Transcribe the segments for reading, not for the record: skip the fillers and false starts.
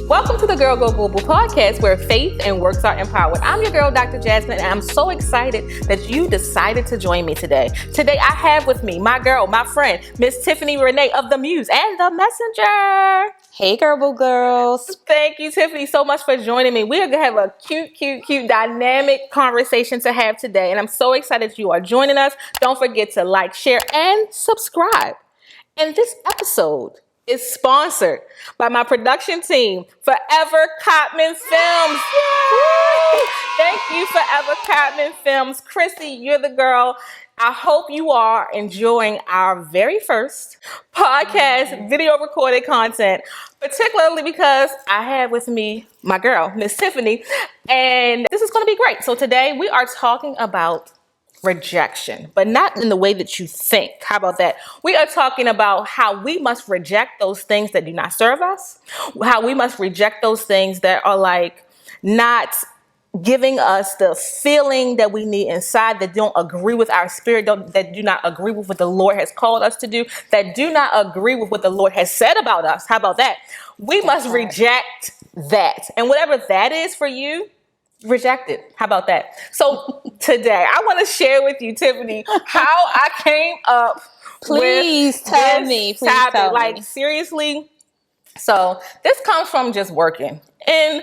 Welcome to the Girl Go Global podcast, where faith and works are empowered. I'm your girl, Dr. Jasmine, and I'm so excited that you decided to join me today. Today, I have with me my girl, my friend, Miss Tiffany Reneé of the Muse and the Messenger. Hey, girls. Thank you, Tiffany, so much for joining me. We are going to have a cute, dynamic conversation to have today, and I'm so excited you are joining us. Don't forget to like, share, and subscribe. And this episode is sponsored by my production team, Forever Cotman Films. Yay! Thank you, Forever Cotman Films. Chrissy, you're the girl. I hope you are enjoying our very first podcast video recorded content, particularly because I have with me my girl, Miss Tiffany, and this is going to be great. So today we are talking about rejection, but not in the way that you think. How about that? We are talking about how we must reject those things that do not serve us, how we must reject those things that are like not giving us the feeling that we need inside, that don't agree with our spirit, that do not agree with what the Lord has called us to do, that do not agree with what the Lord has said about us. How about that? We must reject that. And whatever that is for you, reject it. How about that? So today I want to share with you, Tiffany, how I came up Please tell me. Like, seriously. So this comes from just working a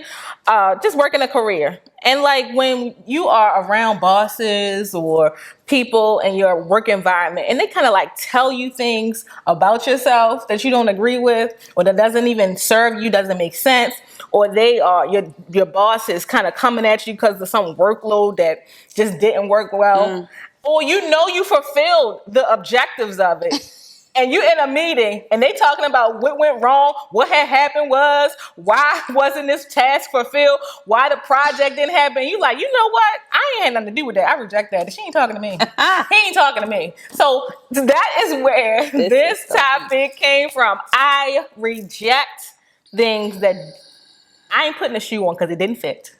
career. And like when you are around bosses or people in your work environment and they kind of like tell you things about yourself that you don't agree with, or that doesn't even serve you, doesn't make sense, or they are your boss is kind of coming at you because of some workload that just didn't work well, or you fulfilled the objectives of it. And you're in a meeting and they talking about what went wrong, what had happened why wasn't this task fulfilled, why the project didn't happen. You like, you know what? I ain't had nothing to do with that. I reject that. She ain't talking to me. He ain't talking to me. So that is where this topic came from. I reject things that I ain't putting a shoe on because it didn't fit.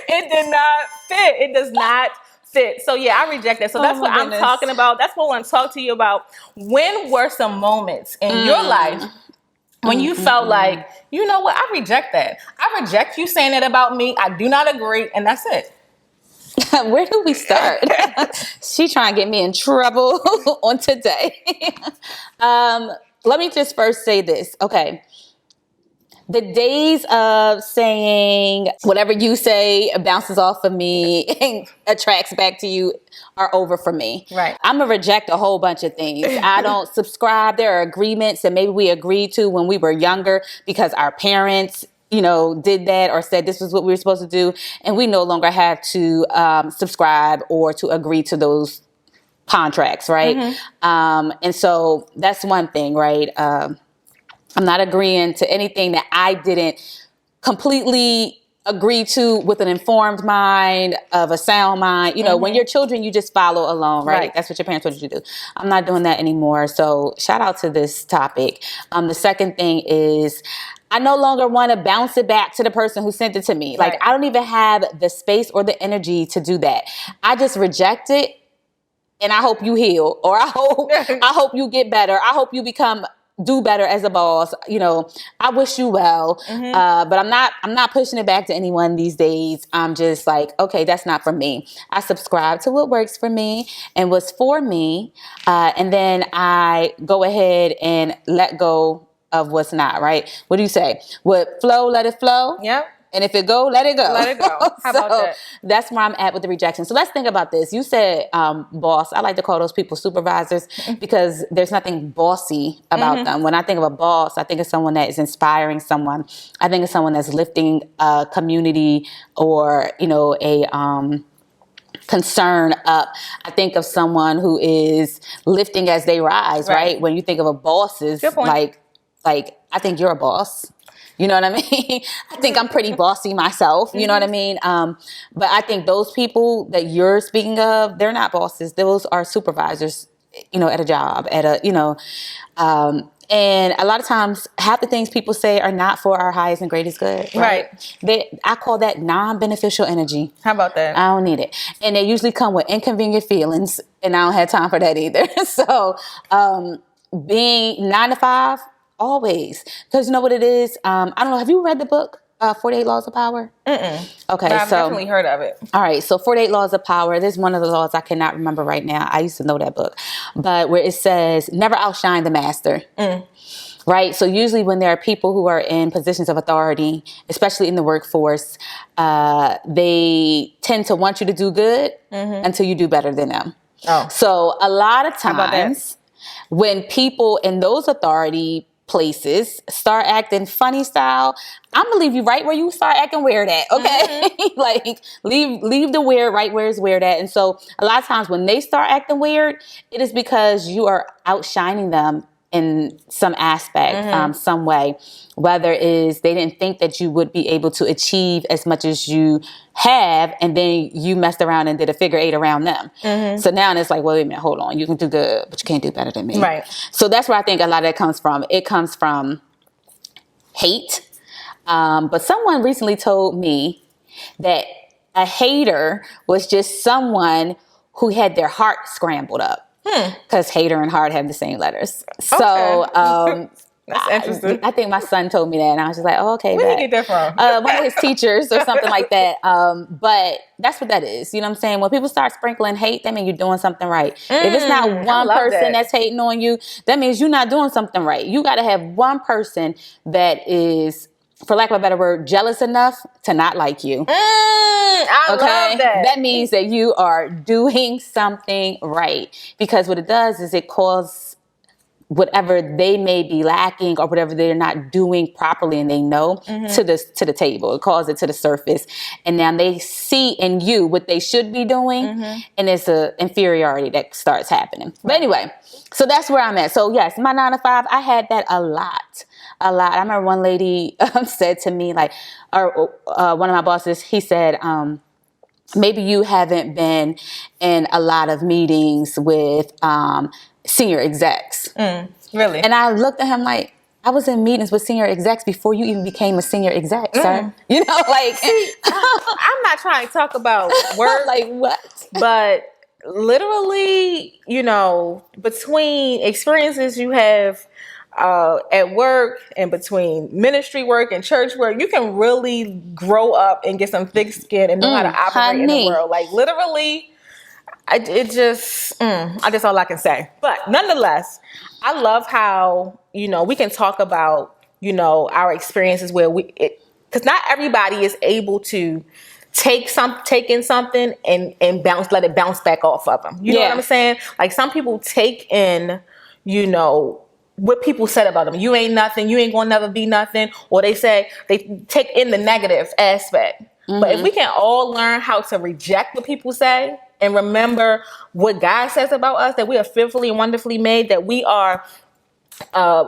It did not fit. It does not fit. So yeah, I reject that. So that's what I'm talking about. That's what I want to talk to you about. When were some moments in your life when you felt like, you know what, I reject that. I reject you saying that about me. I do not agree. And that's it. Where do we start? She trying to get me in trouble on today. Let me just first say this. Okay. The days of saying whatever you say bounces off of me and attracts back to you are over for me. Right. I'm going to reject a whole bunch of things. I don't subscribe. There are agreements that maybe we agreed to when we were younger because our parents, did that or said this was what we were supposed to do. And we no longer have to subscribe or to agree to those contracts. Right. And so that's one thing. Right. I'm not agreeing to anything that I didn't completely agree to with an informed mind, of a sound mind. When you're children, you just follow along, right? That's what your parents told you to do. I'm not doing that anymore. So shout out to this topic. The second thing is I no longer want to bounce it back to the person who sent it to me. Right. Like I don't even have the space or the energy to do that. I just reject it and I hope you heal, or I hope you get better. I hope you do better as a boss. I wish you well. But I'm not pushing it back to anyone these days. I'm just like, okay, that's not for me. I subscribe to what works for me and what's for me. And then I go ahead and let go of what's not, right? What do you say? What flow, let it flow. Yep. And if it go, let it go. Let it go. How about that? That's where I'm at with the rejection. So let's think about this. You said boss. I like to call those people supervisors because there's nothing bossy about them. When I think of a boss, I think of someone that is inspiring someone. I think of someone that's lifting a community or, a concern up. I think of someone who is lifting as they rise, right? When you think of a boss, is like I think you're a boss. You know what I mean? I think I'm pretty bossy myself. You know what I mean? But I think those people that you're speaking of, they're not bosses. Those are supervisors, at a job, and a lot of times, half the things people say are not for our highest and greatest good. Right. I call that non-beneficial energy. How about that? I don't need it. And they usually come with inconvenient feelings, and I don't have time for that either. So being 9 to 5, always. Because you know what it is? I don't know. Have you read the book, 48 Laws of Power? Mm-mm. Okay, But I've definitely heard of it. All right, so 48 Laws of Power. This is one of the laws I cannot remember right now. I used to know that book. But where it says, never outshine the master. Right? So usually when there are people who are in positions of authority, especially in the workforce, they tend to want you to do good until you do better than them. Oh. So a lot of times when people in those authority places start acting funny style, I'm gonna leave you right where you start acting weird at, okay? Like leave the weird right where it's weird at. And so a lot of times when they start acting weird, it is because you are outshining them in some aspect, some way, whether it is they didn't think that you would be able to achieve as much as you have, and then you messed around and did a figure 8 around them. So now it's like, well, wait a minute, hold on. You can do good, but you can't do better than me. Right. So that's where I think a lot of that comes from. It comes from hate. But someone recently told me that a hater was just someone who had their heart scrambled up. Because hater and heart have the same letters. So that's interesting. I think my son told me that, and I was just like, oh, okay. Where did you get that from? One of his teachers or something like that. But that's what that is. You know what I'm saying? When people start sprinkling hate, that means you're doing something right. If it's not one person that's hating on you, that means you're not doing something right. You got to have one person that is, for lack of a better word, jealous enough to not like you. I love that. That means that you are doing something right. Because what it does is it calls whatever they may be lacking or whatever they're not doing properly and they know to the table. It calls it to the surface. And now they see in you what they should be doing, and it's an inferiority that starts happening. But anyway, so that's where I'm at. So yes, my 9 to 5, I had that a lot. I remember one lady said to me, like, or one of my bosses, he said, maybe you haven't been in a lot of meetings with senior execs. Really? And I looked at him like, I was in meetings with senior execs before you even became a senior exec, sir. You know, like. See, I'm not trying to talk about work. Like what? But literally, you know, between experiences you have at work and between ministry work and church work, you can really grow up and get some thick skin and know how to operate in the world. Like literally, that's all I can say. But nonetheless, I love how, you know, we can talk about, you know, our experiences where because not everybody is able to take in something and let it bounce back off of them. You know what I'm saying? Like some people take in, you know, what people said about them. You ain't nothing. You ain't gonna never be nothing. Or they take in the negative aspect. But if we can all learn how to reject what people say and remember what God says about us, that we are fearfully and wonderfully made, that we are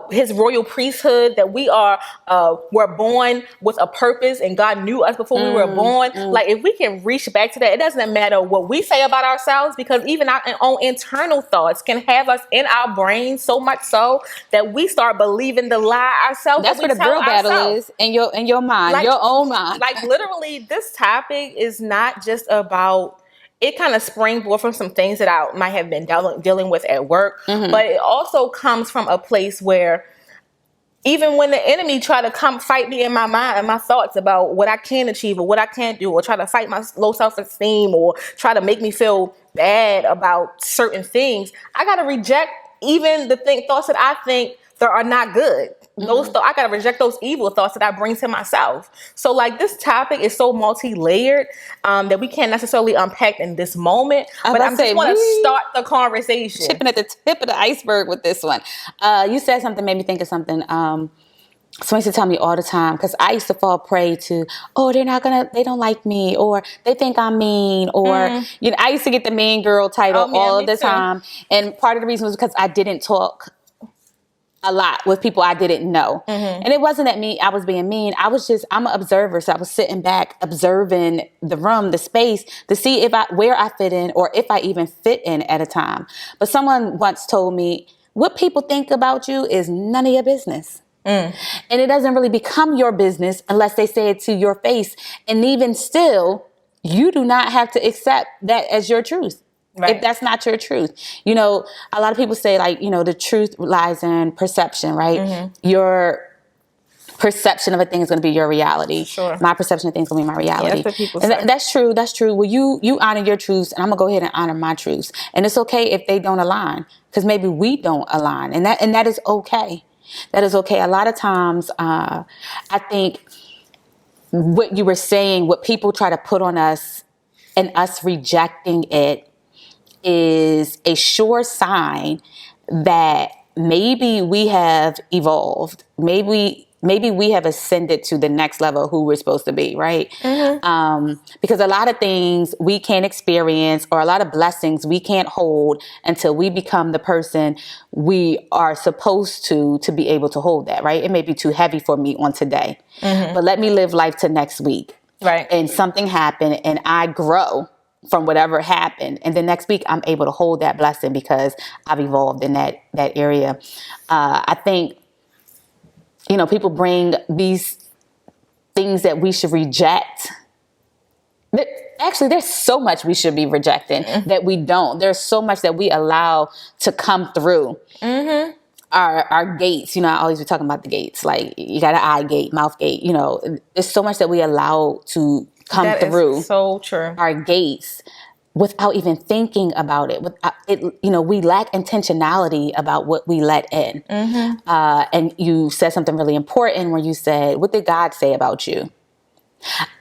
his royal priesthood, that we're born with a purpose and God knew us before we were born. Like if we can reach back to that, it doesn't matter what we say about ourselves, because even our own internal thoughts can have us in our brain so much so that we start believing the lie ourselves. That's where the real battle is in your mind, like, your own mind. Like literally, this topic is not just about. It kind of springboard from some things that I might have been dealing with at work, but it also comes from a place where even when the enemy try to come fight me in my mind and my thoughts about what I can achieve or what I can't do, or try to fight my low self-esteem or try to make me feel bad about certain things, I got to reject even the thoughts that I think that are not good. I gotta reject those evil thoughts that I bring to myself. So like this topic is so multi-layered that we can't necessarily unpack in this moment. But I just want to start the conversation. Chipping at the tip of the iceberg with this one. You said something, made me think of something. Someone used to tell me all the time, because I used to fall prey to, they don't like me, or they think I'm mean, or you know, I used to get the mean girl title all of the time. And part of the reason was because I didn't talk a lot with people I didn't know. And it wasn't that I was being mean. I'm an observer. So I was sitting back, observing the room, the space, to see where I fit in, or if I even fit in at a time. But someone once told me, what people think about you is none of your business. And it doesn't really become your business unless they say it to your face. And even still, you do not have to accept that as your truth. if that's not your truth. You know, a lot of people say, like, you know, the truth lies in perception, right? Your perception of a thing is going to be your reality. Sure. My perception of things is going to be my reality. That's what people and say. that's true. That's true. Well, you honor your truths, and I'm going to go ahead and honor my truths. And it's okay if they don't align, because maybe we don't align. And that is okay. That is okay. A lot of times, I think what you were saying, what people try to put on us and us rejecting it, is a sure sign that maybe we have evolved. Maybe we have ascended to the next level of who we're supposed to be, right? Because a lot of things we can't experience, or a lot of blessings we can't hold until we become the person we are supposed to be able to hold that, right? It may be too heavy for me on today, but let me live life to next week. Right. And something happened and I grow from whatever happened. And the next week I'm able to hold that blessing because I've evolved in that area. I think, you know, people bring these things that we should reject. Actually, there's so much we should be rejecting that we don't. There's so much that we allow to come through our gates. You know, I always be talking about the gates. Like, you got an eye gate, mouth gate. You know, there's so much that we allow to come through. So true. Our gates without even thinking about it. Without it, you know, we lack intentionality about what we let in. And you said something really important where you said, "What did God say about you?"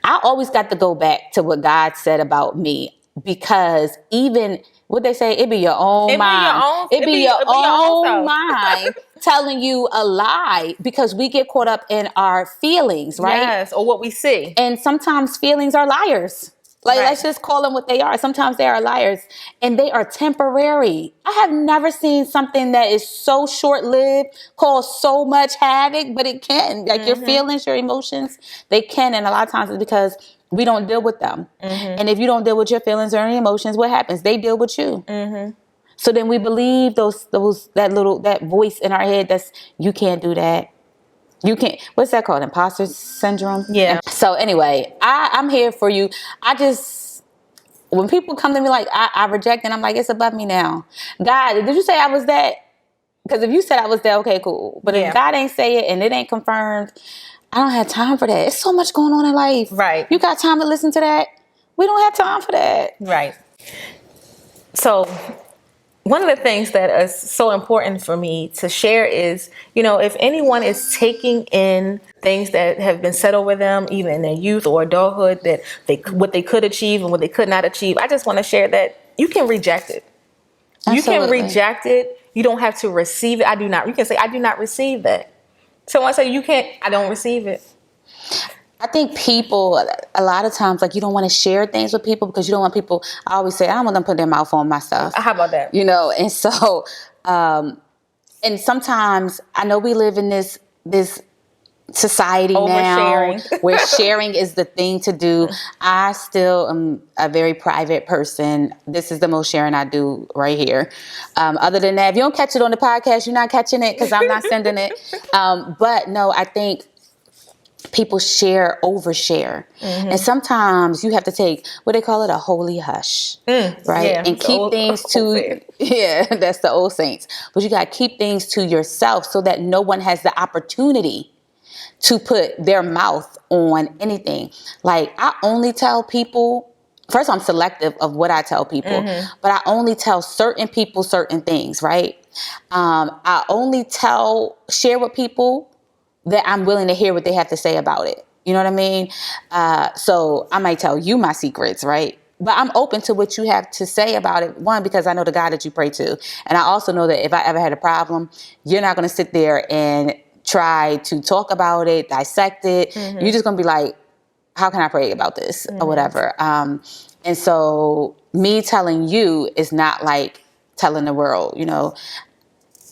I always got to go back to what God said about me, because even what they say, it be your own mind. It be your own mind telling you a lie, because we get caught up in our feelings, right? Yes, or what we see. And sometimes feelings are liars. Like, let's just call them what they are. Sometimes they are liars, and they are temporary. I have never seen something that is so short-lived cause so much havoc, but it can. Like, your feelings, your emotions, they can. And a lot of times it's because we don't deal with them. And if you don't deal with your feelings or any emotions, what happens? They deal with you. So then we believe that voice in our head that's, you can't do that. You can't, what's that called? Imposter syndrome? Yeah. So anyway, I'm here for you. When people come to me like, I reject, and I'm like, it's above me now. God, did you say I was that? Because if you said I was that, okay, cool. But if God ain't say it and it ain't confirmed, I don't have time for that. There's so much going on in life. Right. You got time to listen to that? We don't have time for that. Right. So one of the things that is so important for me to share is, you know, if anyone is taking in things that have been said over them, even in their youth or adulthood, that what they could achieve and what they could not achieve, I just want to share that you can reject it. Absolutely. You can reject it. You don't have to receive it. You can say, I do not receive that. Someone say, I don't receive it. I think people, a lot of times, like, you don't want to share things with people because you don't want people, I always say, I don't want them to put their mouth on my stuff. How about that? You know, and so, and sometimes I know we live in this society now where sharing is the thing to do. I still am a very private person. This is the most sharing I do right here. Other than that, if you don't catch it on the podcast, you're not catching it because I'm not sending it. But no, I think people overshare. And sometimes you have to take, what they call it, a holy hush, right? Yeah, and keep things to, that's the old saints. But you got to keep things to yourself so that no one has the opportunity to put their mouth on anything. Like, I only tell people, first I'm selective of what I tell people, but I only tell certain people certain things, right? I only share with people that I'm willing to hear what they have to say about it. You know what I mean? So I might tell you my secrets, right? But I'm open to what you have to say about it. One, because I know the God that you pray to. And I also know that if I ever had a problem, you're not going to sit there and try to talk about it, dissect it. You're just going to be like, how can I pray about this or whatever? And so me telling you is not like telling the world, you know.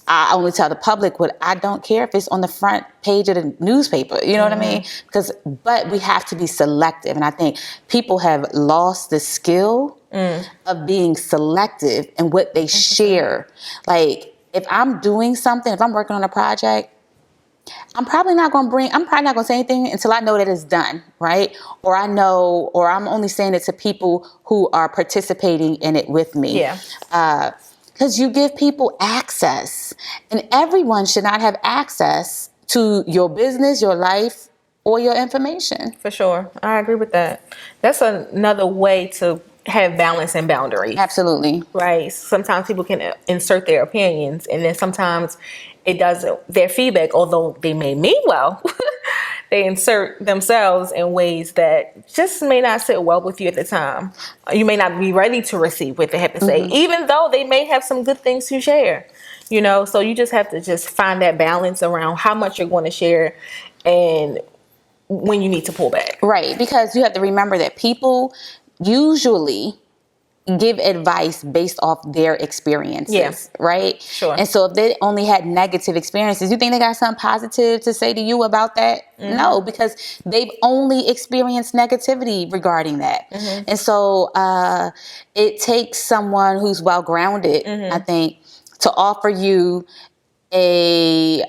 I only tell the public what I don't care if it's on the front page of the newspaper. You know what I mean? But we have to be selective. And I think people have lost the skill of being selective in what they share. Like, if I'm doing something, if I'm working on a project, I'm probably not going to say anything until I know that it's done, right? Or I'm only saying it to people who are participating in it with me. Yeah. Because you give people access, and everyone should not have access to your business, your life, or your information. For sure. I agree with that. That's another way to have balance and boundaries. Absolutely. Right. Sometimes people can insert their opinions, and then sometimes it doesn't, their feedback, although they may mean well, they insert themselves in ways that just may not sit well with you at the time. You may not be ready to receive what they have to say, even though they may have some good things to share. So you just have to just find that balance around how much you're going to share and when you need to pull back. Right, because you have to remember that people usually give advice based off their experiences, right? Sure. And so if they only had negative experiences, you think they got something positive to say to you about that? No, because they've only experienced negativity regarding that. And so it takes someone who's well-grounded, I think, to offer you a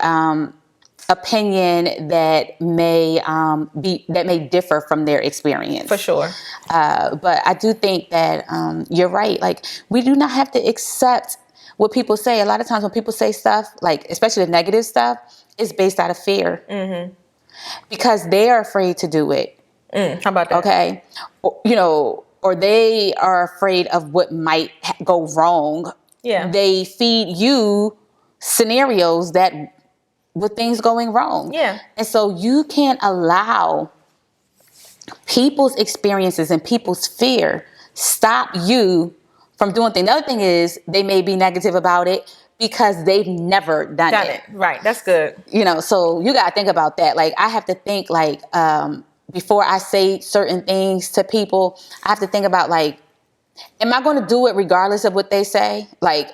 opinion that may differ from their experience. For sure. But I do think that you're right. Like, we do not have to accept what people say. A lot of times when people say stuff, like especially the negative stuff, it's based out of fear. Because they are afraid to do it. How about that? Okay. Or they are afraid of what might go wrong. Yeah. They feed you scenarios that with things going wrong. Yeah. And so you can't allow people's experiences and people's fear stop you from doing things. The other thing is they may be negative about it because they've never done it. Right. That's good. So you got to think about that. Like, I have to think, like, before I say certain things to people, I have to think about, like, am I going to do it regardless of what they say? Like,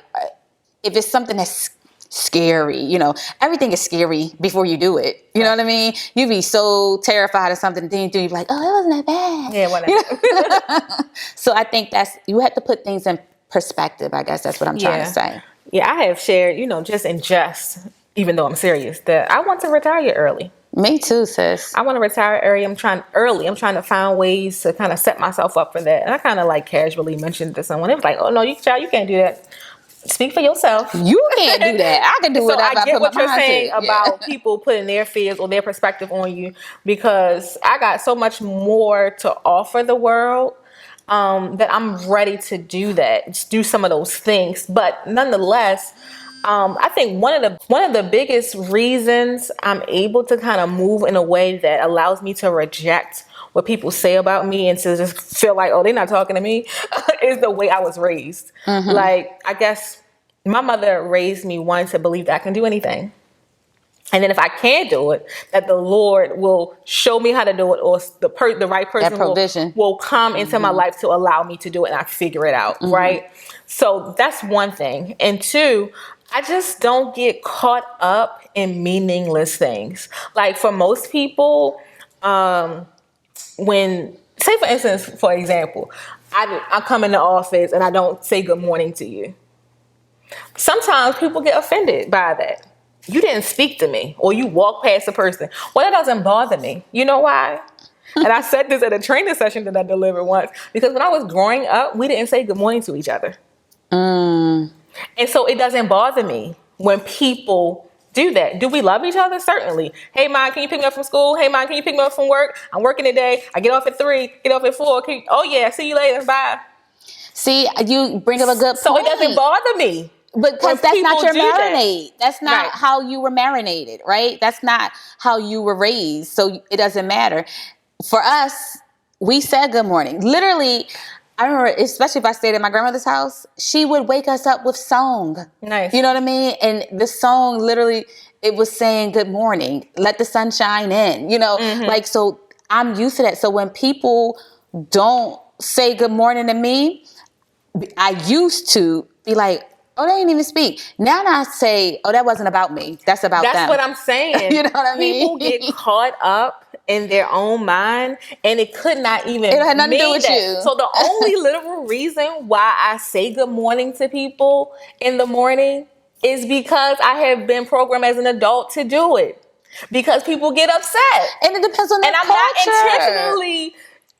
if it's something that's scary, everything is scary before you do it. You know what I mean? You'd be so terrified of something, and then you'd be like, oh, it wasn't that bad. Yeah, whatever. So I think you have to put things in perspective. I guess that's what I'm trying to say. Yeah, I have shared, just in jest, even though I'm serious, that I want to retire early. Me too, sis. I want to retire early. I'm trying to find ways to kind of set myself up for that. And I kind of like casually mentioned to someone. It was like, oh no, you can't do that. Speak for yourself. You can't do that. I can do whatever. So I get what you're saying about people putting their fears or their perspective on you, because I got so much more to offer the world that I'm ready to do that. Just do some of those things. But nonetheless, I think one of the biggest reasons I'm able to kind of move in a way that allows me to reject what people say about me and to just feel like, oh, they're not talking to me, is the way I was raised. Like, I guess my mother raised me one to believe that I can do anything. And then if I can't do it, that the Lord will show me how to do it, or the right person will come into my life to allow me to do it, and I figure it out, right? So that's one thing. And two, I just don't get caught up in meaningless things. Like, for most people, say for instance, for example, I come in the office and I don't say good morning to you. Sometimes people get offended by that. You didn't speak to me, or you walk past a person. Well, that doesn't bother me. You know why? And I said this at a training session that I delivered once, because when I was growing up, we didn't say good morning to each other. And so it doesn't bother me when people do that. Do we love each other? Certainly. Hey, Mom, can you pick me up from school? Hey, Mom, can you pick me up from work? I'm working today. I get off at 3, get off at 4. Oh, yeah, see you later. Bye. See, you bring up a good point. So it doesn't bother me. Because that's not your marinade. That's not how you were marinated, right? That's not how you were raised. So it doesn't matter. For us, we said good morning. Literally, I remember, especially if I stayed at my grandmother's house, she would wake us up with song. Nice. You know what I mean? And the song, literally, it was saying good morning. Let the sun shine in. Like, so I'm used to that. So when people don't say good morning to me, I used to be like, oh, they didn't even speak. Now I say, oh, that wasn't about me. That's about them. That's what I'm saying. You know what I mean? People get caught up in their own mind, and it could not even It had nothing to do with that. you. So the only literal reason why I say good morning to people in the morning is because I have been programmed as an adult to do it. Because people get upset. And it depends on their And I'm culture. not intentionally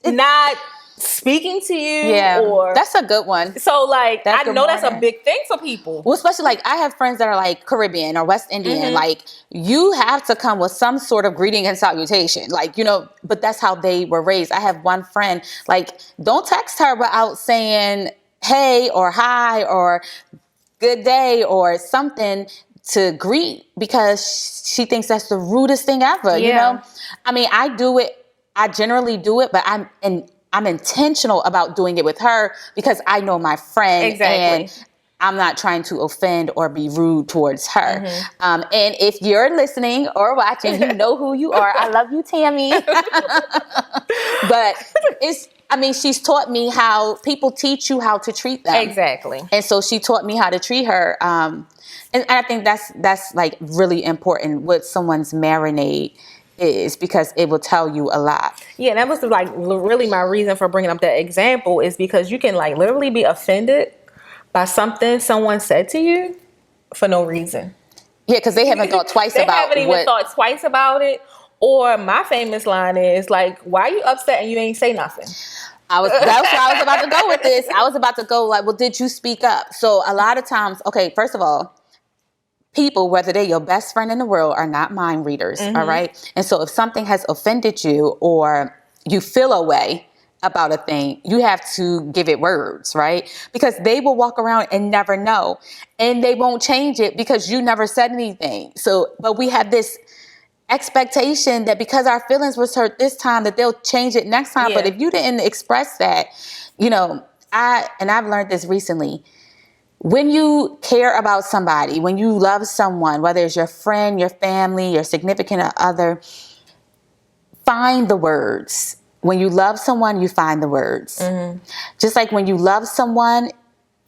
not speaking to you. Or that's a good one. so like That's I know that's a big thing for people. Well, especially like I have friends that are like Caribbean or West Indian. Like you have to come with some sort of greeting and salutation. Like, you know, but that's how they were raised. I have one friend, like, don't text her without saying hey or hi or good day or something to greet, because she thinks that's the rudest thing ever. You know, I mean, I do it. I generally do it, but I'm intentional about doing it with her because I know my friend. Exactly. And I'm not trying to offend or be rude towards her. And if you're listening or watching, you know who you are. I love you, Tammy. But she's taught me how people teach you how to treat them. Exactly. And so she taught me how to treat her. And I think that's like really important what someone's marinade is, because it will tell you a lot. Yeah, that was like really my reason for bringing up that example, is because you can like literally be offended by something someone said to you for no reason. Yeah, because they haven't thought twice about it. They haven't even thought twice about it. Or my famous line is like, why are you upset and you ain't say nothing? That's where I was about to go with this. I was about to go like, well, did you speak up? So a lot of times, okay, first of all, people, whether they're your best friend in the world, are not mind readers, all right? And so if something has offended you or you feel a way about a thing, you have to give it words, right? Because they will walk around and never know. And they won't change it because you never said anything. So, but we have this expectation that because our feelings was hurt this time, that they'll change it next time. But if you didn't express that, you know, I've learned this recently. When you care about somebody, when you love someone, whether it's your friend, your family, your significant other, find the words. When you love someone, you find the words. Just like when you love someone,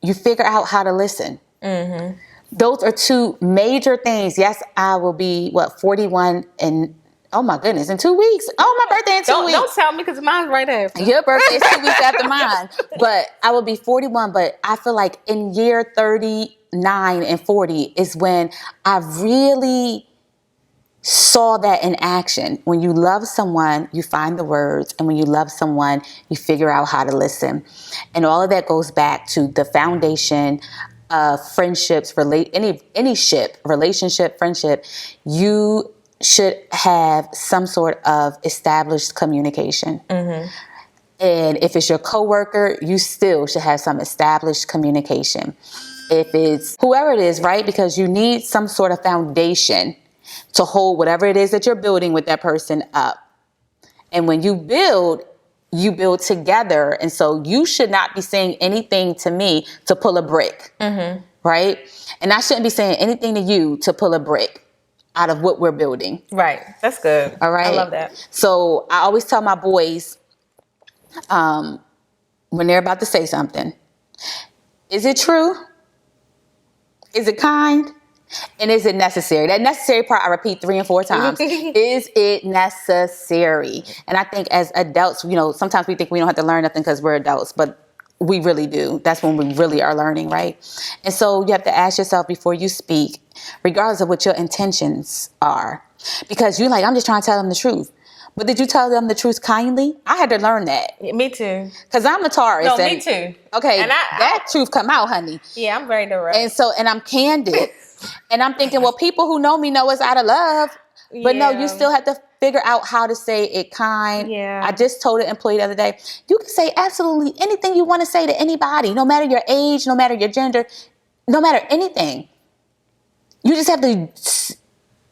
you figure out how to listen. Those are two major things. Yes, I will be, 41 in, oh my goodness, in 2 weeks. Oh, my birthday in 2 weeks. Don't tell me, because mine's right after. Your birthday is 2 weeks after mine. But I will be 41. But I feel like in year 39 and 40 is when I really saw that in action. When you love someone, you find the words. And when you love someone, you figure out how to listen. And all of that goes back to the foundation of friendships, any ship, relationship, friendship. You should have some sort of established communication. And if it's your coworker, you still should have some established communication. If it's whoever it is, right? Because you need some sort of foundation to hold whatever it is that you're building with that person up. And when you build together. And so you should not be saying anything to me to pull a brick, right? And I shouldn't be saying anything to you to pull a brick out of what we're building. Right. That's good. All right. I love that. So I always tell my boys, when they're about to say something, is it true? Is it kind? And is it necessary? That necessary part I repeat 3 and 4 times. Is it necessary? And I think as adults, you know, sometimes we think we don't have to learn nothing because we're adults, but we really do. That's when we really are learning, right? And so you have to ask yourself before you speak, regardless of what your intentions are. Because you're like, I'm just trying to tell them the truth. But did you tell them the truth kindly? I had to learn that. Yeah, me too. Because I'm a Taurus. No, me too. Okay, and that truth come out, honey. Yeah, I'm very direct. And I'm candid. And I'm thinking, well, people who know me know it's out of love. But no, you still have to figure out how to say it kind. Yeah. I just told an employee the other day, you can say absolutely anything you want to say to anybody, no matter your age, no matter your gender, no matter anything. You just have to,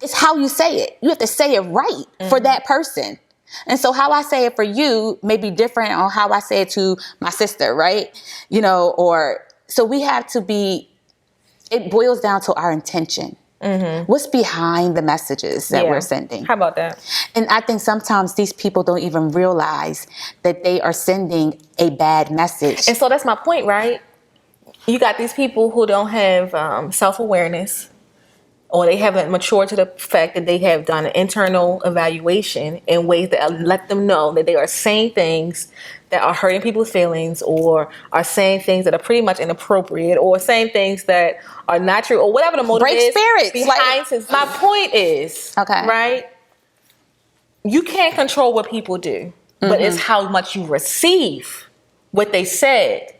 it's how you say it. You have to say it right for that person. And so how I say it for you may be different on how I say it to my sister, right? You know, or, so we have to be, it boils down to our intention. What's behind the messages that we're sending? How about that? And I think sometimes these people don't even realize that they are sending a bad message. And so that's my point, right? You got these people who don't have self-awareness. or they haven't matured to the fact that they have done an internal evaluation in ways that let them know that they are saying things that are hurting people's feelings, or are saying things that are pretty much inappropriate, or saying things that are not true, or whatever the motive Break is spirits. behind his. My point is, okay, right? You can't control what people do, but it's how much you receive what they said.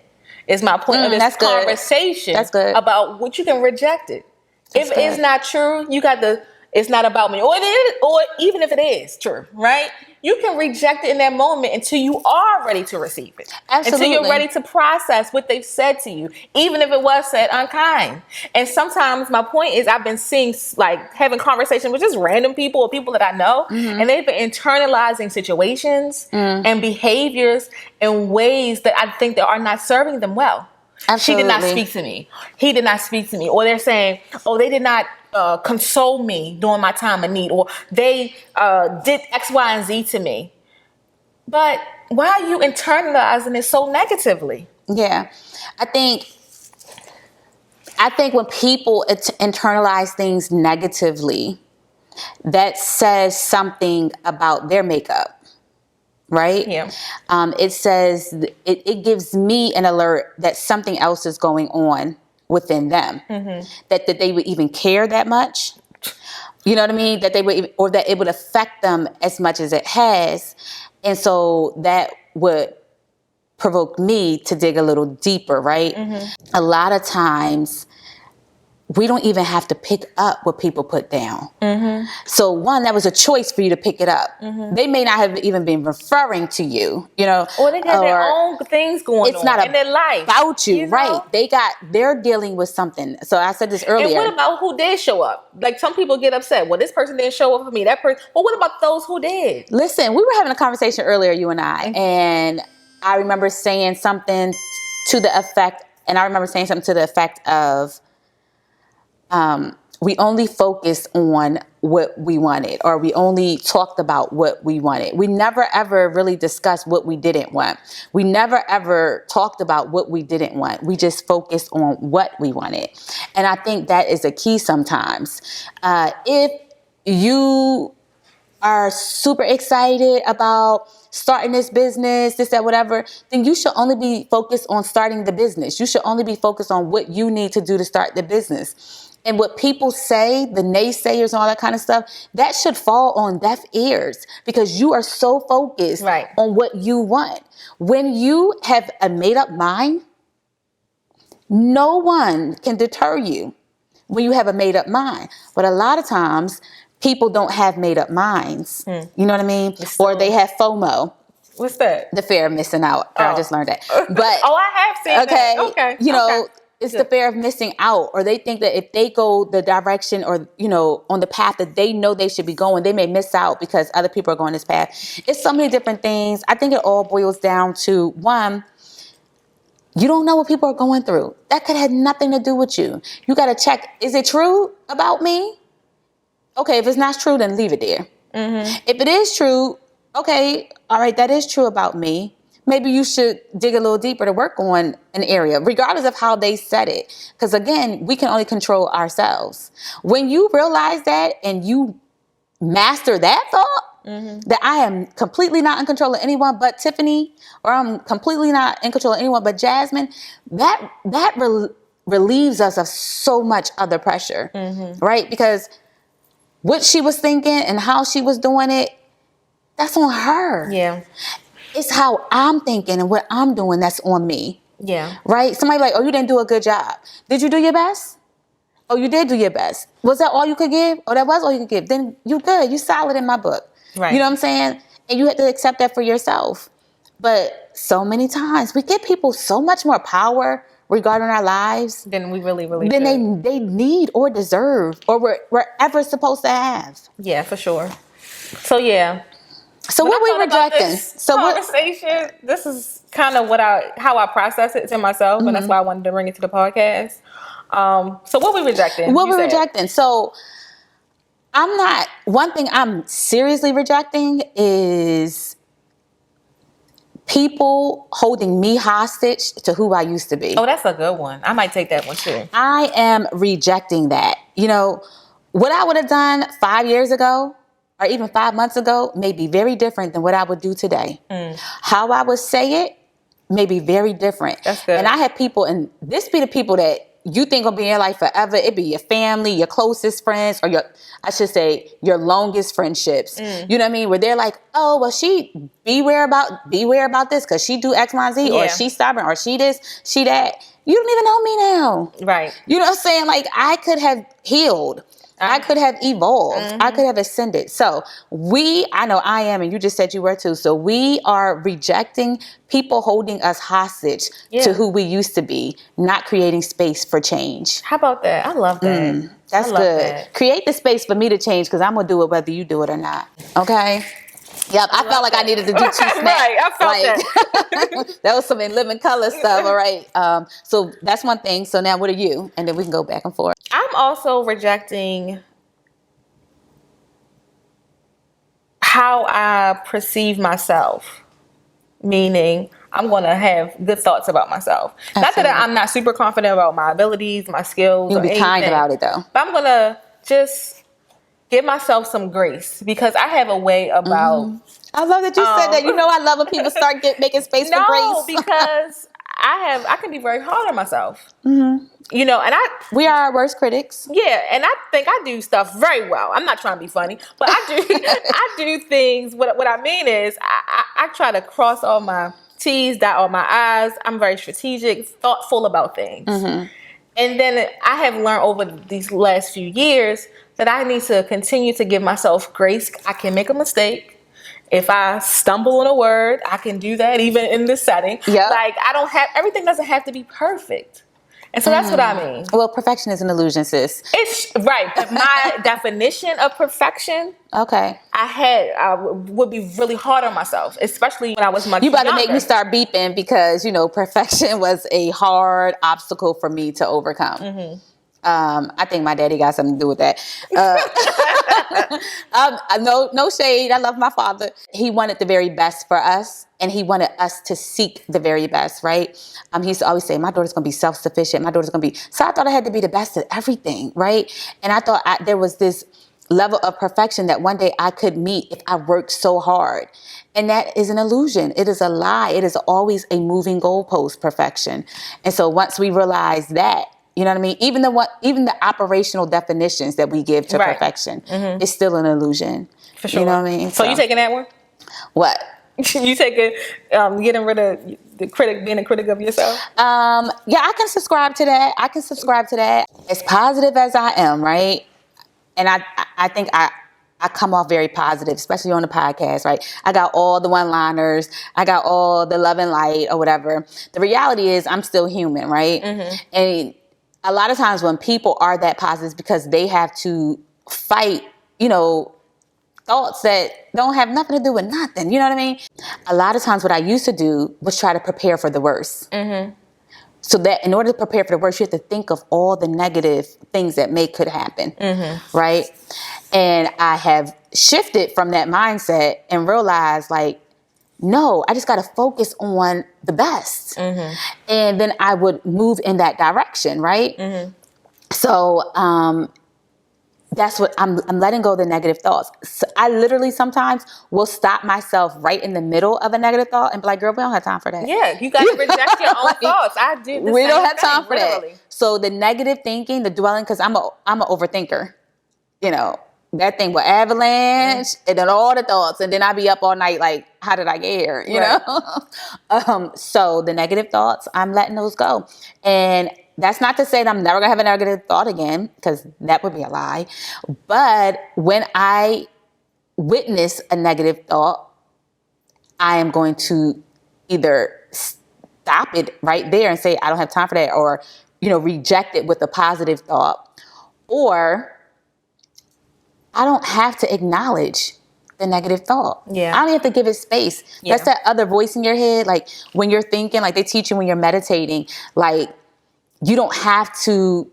Is my point of this that's conversation. That's good. About what you can reject it. If it's not true, you got the. It's not about me, or it is, or even if it is true, right? You can reject it in that moment until you are ready to receive it. Absolutely. Until you're ready to process what they've said to you, even if it was said unkind. And sometimes my point is, I've been seeing, like, having conversations with just random people or people that I know, and they've been internalizing situations and behaviors in ways that I think that are not serving them well. Absolutely. She did not speak to me. He did not speak to me. Or they're saying, oh, they did not console me during my time of need. Or they did X, Y, and Z to me. But why are you internalizing it so negatively? Yeah. I think when people internalize things negatively, that says something about their makeup. Right? Yeah. It says, it gives me an alert that something else is going on within them. That they would even care that much. You know what I mean? That they would, or that it would affect them as much as it has. And so that would provoke me to dig a little deeper, right? A lot of times, we don't even have to pick up what people put down. So one, that was a choice for you to pick it up. They may not have even been referring to you, you know. Or they got their own things going on in their life. About you, know? Right. They're dealing with something. So I said this earlier. And what about who did show up? Like, some people get upset. Well, this person didn't show up for me. That person. Well, what about those who did? Listen, we were having a conversation earlier, you and I, and I remember saying something to the effect, of, we only focused on what we wanted, or we only talked about what we wanted. We never ever really discussed what we didn't want. We never ever talked about what we didn't want. We just focused on what we wanted. And I think that is a key sometimes. If you are super excited about starting this business, this, that, whatever, then you should only be focused on starting the business. You should only be focused on what you need to do to start the business. And what people say, the naysayers and all that kind of stuff, that should fall on deaf ears, because you are so focused on what you want. When you have a made up mind, no one can deter you when you have a made up mind. But a lot of times, people don't have made up minds. You know what I mean? Or they have FOMO. What's that? The fear of missing out. I just learned that. But I have seen that. Okay. You know, it's the fear of missing out. Or they think that if they go the direction, or, you know, on the path that they know they should be going, they may miss out because other people are going this path. It's so many different things. I think it all boils down to, one, you don't know what people are going through. That could have nothing to do with you. You got to check, is it true about me? Okay, if it's not true, then leave it there. If it is true, okay, all right, that is true about me. Maybe you should dig a little deeper to work on an area, regardless of how they said it. Because again, we can only control ourselves. When you realize that and you master that thought, that I am completely not in control of anyone but Tiffany, or I'm completely not in control of anyone but Jasmine, that relieves us of so much other pressure, right? Because what she was thinking and how she was doing it, that's on her. Yeah. It's how I'm thinking and what I'm doing that's on me. Yeah. Right? Somebody like, oh, you didn't do a good job. Did you do your best? Oh, you did do your best. Was that all you could give? Oh, that was all you could give. Then you good. You solid in my book. Right. You know what I'm saying? And you have to accept that for yourself. But so many times we give people so much more power regarding our lives than we really than they need or deserve, or we're ever supposed to have. Yeah, for sure. So yeah. So what we rejecting? So conversation. This is kind of how I process it to myself, and that's why I wanted to bring it to the podcast. So what we rejecting? What we're rejecting? So one thing I'm seriously rejecting is people holding me hostage to who I used to be. Oh, that's a good one. I might take that one too. I am rejecting that. You know, what I would have done 5 years ago or even 5 months ago may be very different than what I would do today. How I would say it may be very different. That's good. And I have people, and this be the people that you think will be in your life forever. It be your family, your closest friends, or your longest friendships. You know what I mean? Where they're like, oh, well, she beware about this because she do X, Y, and Z, or she stubborn, or she this, she that. You don't even know me now. Right. You know what I'm saying? Like, I could have healed. I could have evolved. I could have ascended. So I know I am, and you just said you were too. So we are rejecting people holding us hostage to who we used to be, not creating space for change. How about that? I love that. That's good. Create the space for me to change because I'm going to do it whether you do it or not. Okay? Yep, I felt like I needed to do 2 snaps. Right, I felt that. That was some in living color stuff, all right? So that's one thing. So now what are you? And then we can go back and forth. I'm also rejecting how I perceive myself, meaning I'm going to have good thoughts about myself. Absolutely. Not that I'm not super confident about my abilities, my skills. You'll be kind about it, though. But I'm going to just give myself some grace because I have a way about... I love that you said that. You know, I love when people start making space for grace. No, because I can be very hard on myself. You know, and we are our worst critics. Yeah, and I think I do stuff very well. I'm not trying to be funny, but I do. I do things. What I mean is, I try to cross all my T's, dot all my I's. I'm very strategic, thoughtful about things. And then I have learned over these last few years that I need to continue to give myself grace. I can make a mistake. If I stumble on a word, I can do that even in this setting. Yep. Like everything doesn't have to be perfect. And so that's what I mean. Well, perfection is an illusion, sis. It's right. But my definition of perfection, I would be really hard on myself, especially when I was much younger. You about to make me start beeping because, you know, perfection was a hard obstacle for me to overcome. I think my daddy got something to do with that. No shade. I love my father. He wanted the very best for us, and he wanted us to seek the very best, right? He used to always say, my daughter's going to be self-sufficient. My daughter's going to be... So I thought I had to be the best at everything, right? And I thought there was this level of perfection that one day I could meet if I worked so hard. And that is an illusion. It is a lie. It is always a moving goalpost, perfection. And so once we realize that, you know what I mean? Even the operational definitions that we give to perfection is still an illusion. For sure. You know what I mean? So you taking that one? What? You taking getting rid of being a critic of yourself? Yeah, I can subscribe to that. As positive as I am, right? And I think I come off very positive, especially on the podcast, right? I got all the one-liners. I got all the love and light or whatever. The reality is I'm still human, right? And a lot of times when people are that positive, it's because they have to fight, you know, thoughts that don't have nothing to do with nothing. You know what I mean? A lot of times what I used to do was try to prepare for the worst. So that in order to prepare for the worst, you have to think of all the negative things that could happen, right? And I have shifted from that mindset and realized, like, no, I just got to focus on the best. And then I would move in that direction, right? So that's what I'm letting go of the negative thoughts. So I literally sometimes will stop myself right in the middle of a negative thought and be like, girl, we don't have time for that. Yeah, you got to reject your own thoughts. I do the We same don't have time thing, for literally. that. So the negative thinking, the dwelling, because I'm an overthinker, you know. That thing will avalanche and then all the thoughts. And then I'll be up all night like, how did I get here? You know? So the negative thoughts, I'm letting those go. And that's not to say that I'm never going to have a negative thought again, because that would be a lie. But when I witness a negative thought, I am going to either stop it right there and say, I don't have time for that, or, you know, reject it with a positive thought, or I don't have to acknowledge the negative thought. Yeah. I don't have to give it space. Yeah. That's that other voice in your head. Like when you're thinking, like they teach you when you're meditating, like you don't have to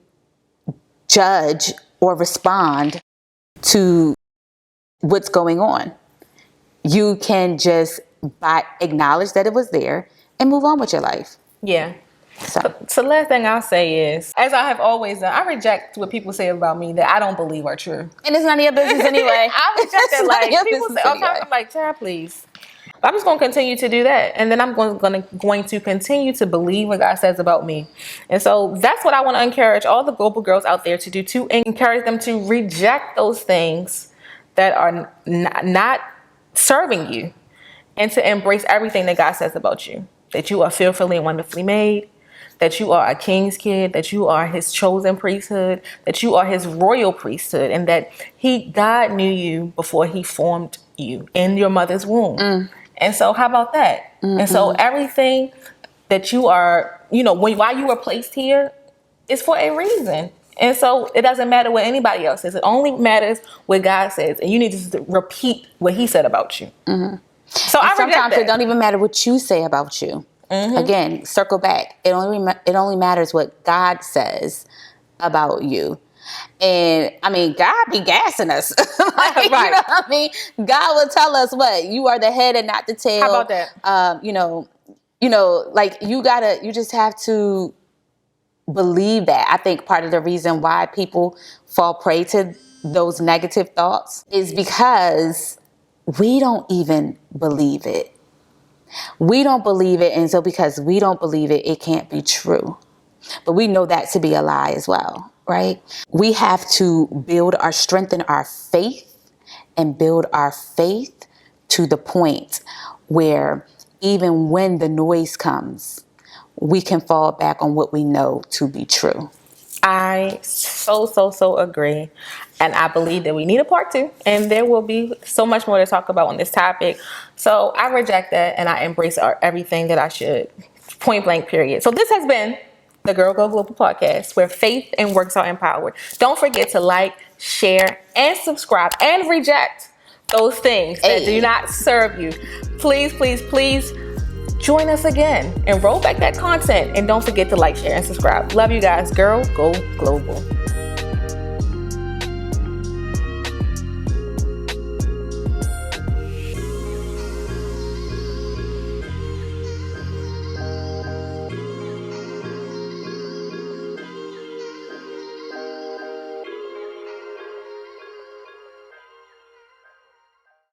judge or respond to what's going on. You can just acknowledge that it was there and move on with your life. Yeah. So the last thing I'll say is, as I have always done, I reject what people say about me that I don't believe are true. And it's none of your business anyway. I reject it. Like, people say, okay, I'm like, child, please. I'm just going to continue to do that. And then I'm going to continue to believe what God says about me. And so that's what I want to encourage all the global girls out there to do, to encourage them to reject those things that are not serving you, and to embrace everything that God says about you, that you are fearfully and wonderfully made, that you are a king's kid, that you are his chosen priesthood, that you are his royal priesthood, and that God knew you before he formed you in your mother's womb. And so how about that? And so everything that you are, why you were placed here is for a reason. And so it doesn't matter what anybody else says. It only matters what God says. And you need to repeat what he said about you. So sometimes it don't even matter what you say about you. Again, circle back. It only matters what God says about you. And I mean, God be gassing us. Right. You know what I mean? God will tell us what? You are the head and not the tail. How about that? Like you just have to believe that. I think part of the reason why people fall prey to those negative thoughts is because we don't even believe it. We don't believe it. And so because we don't believe it, it can't be true. But we know that to be a lie as well, right? We have to strengthen our faith and build our faith to the point where even when the noise comes, we can fall back on what we know to be true. I so agree. And I believe that we need a part 2. And there will be so much more to talk about on this topic. So I reject that and I embrace everything that I should. Point blank, period. So this has been the Girl Go Global podcast, where faith and works are empowered. Don't forget to like, share, and subscribe, and reject those things that do not serve you. Please, please, please join us again and roll back that content. And don't forget to like, share, and subscribe. Love you guys. Girl Go Global.